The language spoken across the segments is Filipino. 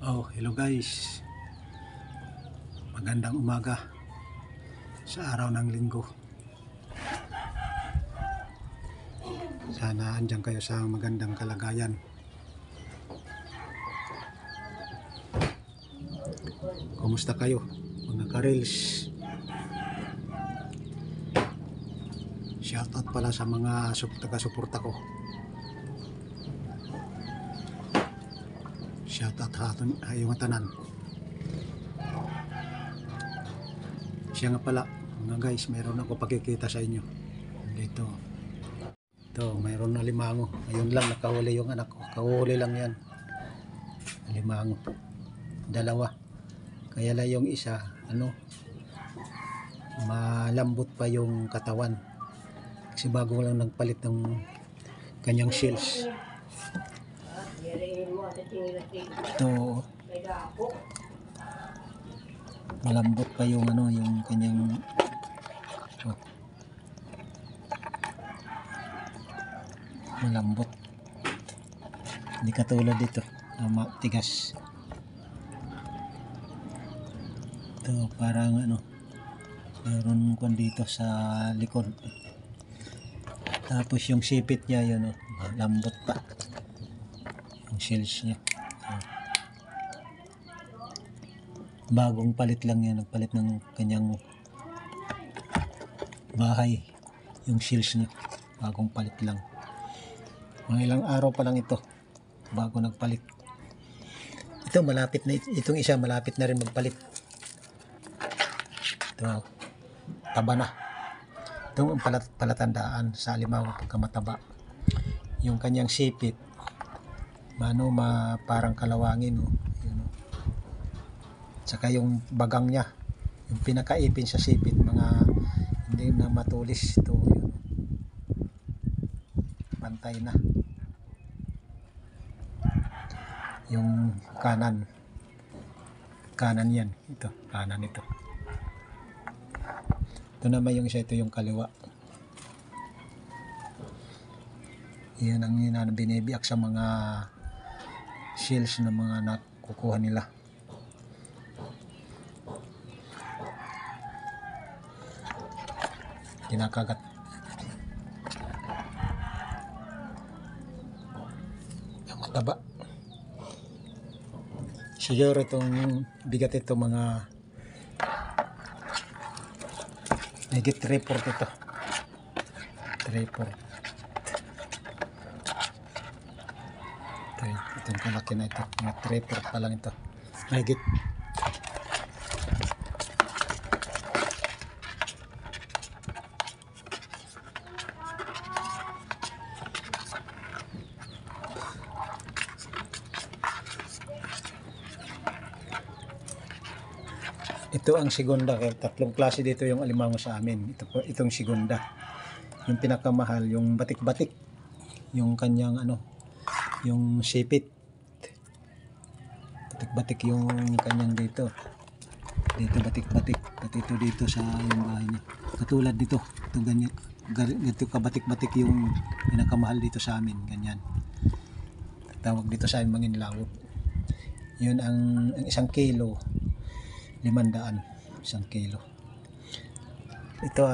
Oh, hello guys. Magandang umaga sa araw ng linggo. Sana andyan kayo sa magandang kalagayan. Kumusta kayo mga ka-reels? Shoutout pala sa mga taga-suporta ko. Shoutout yung tanan. Siya nga pala mga guys, mayroon ako pakikita sa inyo dito. Ito, mayroon na limango. Ngayon lang nakahuli yung anak ko. Kahuli lang yan. Limango. Dalawa. Kaya lang yung isa, malambot pa yung katawan. Kasi bago lang nagpalit ng kanyang shells. Ito, malambot pa yung yung kanyang malambot. Hindi katulad dito, matigas. Ito parang meron kung dito sa likod. Tapos yung sipit niya yun, lambot pa yung shells niya. Bagong palit lang yan, nagpalit ng kanyang bahay yung shells niya, bagong palit lang. Mga ilang araw pa lang ito bago nagpalit. Ito malapit na, itong isa malapit na rin magpalit. Ito taba na. Ito ang palatandaan sa alimango pagka mataba. Yung kanyang sipit parang kalawangin, yun. Saka yung bagang niya, yung pinakaipin sa sipit, mga hindi na matulis ito, yun. Pantay na. Yung kanan yan, ito kanan ito. Ito naman yung isa, ito yung kaliwa. Yan ang binibiyak sa mga shells na mga nakukuha nila. Kinakagat. Ang mataba. Siguro itong bigat ito mga higit 3/4 ito. 3/4. Itong kalaki na ito. Mga 3/4 pa lang ito. Higit. Ito ang segunda, tatlong klase dito yung alimango sa amin. Itong segunda. Yung pinakamahal, yung batik-batik. Yung kanyang yung sipit. Batik-batik yung kanyang dito. Dito batik-batik. Pati ito dito sa yung bahay niya. Katulad dito. Ito ganyan. Ganito kabatik-batik yung pinakamahal dito sa amin. Ganyan. Tawag dito sa amin manginlawot. Yun ang 1 kilo. 500, 1 kilo. Ito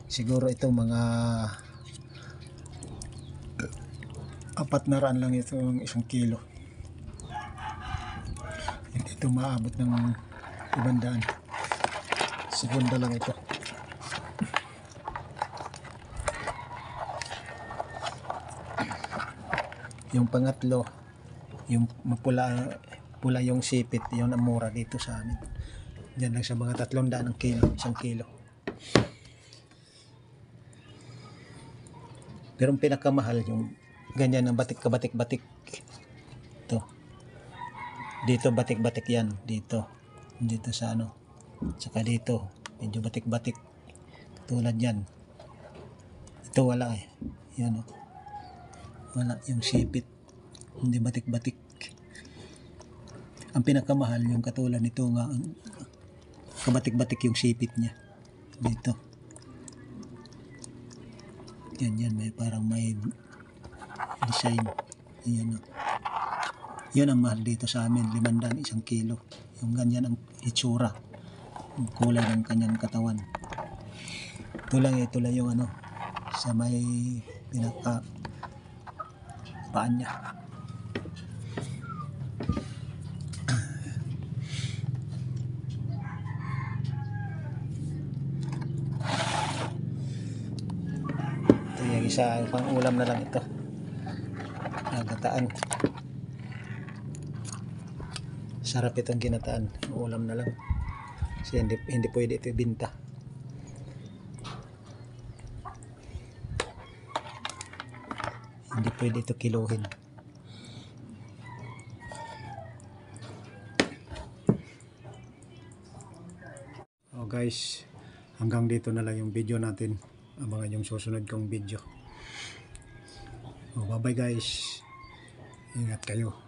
siguro ito mga 400 lang ito ang 1 kilo. Hindi ito maabot ng 500. Segunda lang ito. Yung pangatlo, yung pula yung sipit, yun ang mura dito sa amin. Diyan lang sa mga 300 ang kilo, 1 kilo. Pero ang pinakamahal yung ganyan ng batik-batik. Ito. Dito batik-batik yan, dito sa saka dito medyo batik-batik. Tulad yan. Ito wala yan wala yung sipit, hindi batik-batik. Ang pinakamahal yung katulad nito nga, kabatik-batik yung sipit niya dito. Yan may parang may design. Ayan Yun ang mahal dito sa amin, 500 isang kilo. Yung ganyan ang itsura, yung kulay ng kanyang katawan. Ito lang yung ano, sa may pinaka paan niya. Ito yung isa, pang ulam na lang ito. Ginataan. Sarap itong ginataan. Ulam na lang. Kasi hindi pwede ito ibinta. Hindi pwede ito kiluhin. Oh guys, hanggang dito na lang yung video natin. Abangan yung susunod kong video. Oh, bye bye guys. Ingat kayo.